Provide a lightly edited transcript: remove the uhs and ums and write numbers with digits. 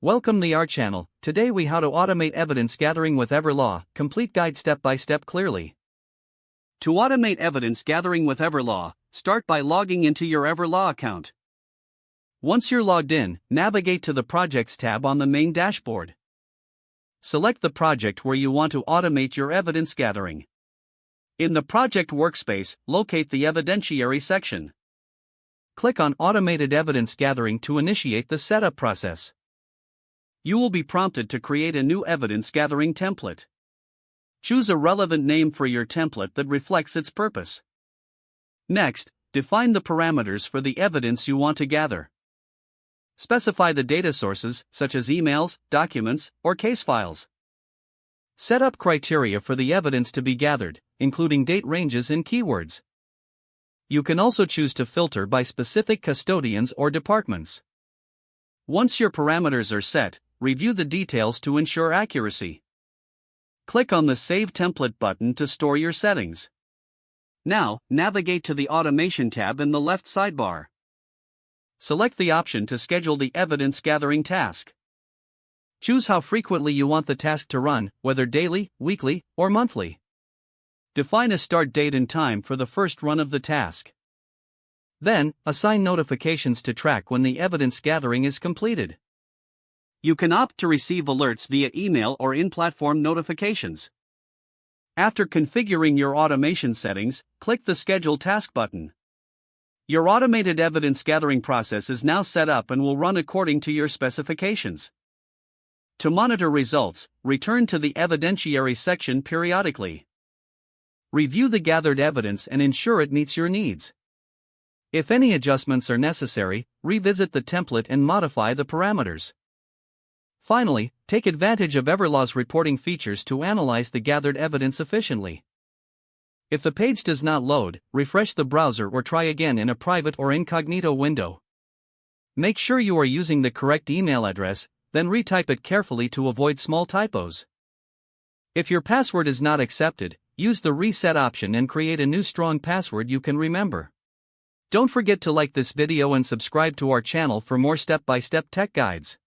Welcome to our channel. Today we how to automate evidence gathering with Everlaw, complete guide step by step clearly. To automate evidence gathering with Everlaw, start by logging into your Everlaw account. Once you're logged in, navigate to the Projects tab on the main dashboard. Select the project where you want to automate your evidence gathering. In the project workspace, locate the Evidentiary section. Click on Automated Evidence Gathering to initiate the setup process. You will be prompted to create a new evidence gathering template. Choose a relevant name for your template that reflects its purpose. Next, define the parameters for the evidence you want to gather. Specify the data sources, such as emails, documents, or case files. Set up criteria for the evidence to be gathered, including date ranges and keywords. You can also choose to filter by specific custodians or departments. Once your parameters are set, review the details to ensure accuracy. Click on the Save Template button to store your settings. Now, navigate to the Automation tab in the left sidebar. Select the option to schedule the evidence gathering task. Choose how frequently you want the task to run, whether daily, weekly, or monthly. Define a start date and time for the first run of the task. Then, assign notifications to track when the evidence gathering is completed. You can opt to receive alerts via email or in-platform notifications. After configuring your automation settings, click the Schedule Task button. Your automated evidence gathering process is now set up and will run according to your specifications. To monitor results, return to the Evidentiary section periodically. Review the gathered evidence and ensure it meets your needs. If any adjustments are necessary, revisit the template and modify the parameters. Finally, take advantage of Everlaw's reporting features to analyze the gathered evidence efficiently. If the page does not load, refresh the browser or try again in a private or incognito window. Make sure you are using the correct email address, then retype it carefully to avoid small typos. If your password is not accepted, use the reset option and create a new strong password you can remember. Don't forget to like this video and subscribe to our channel for more step-by-step tech guides.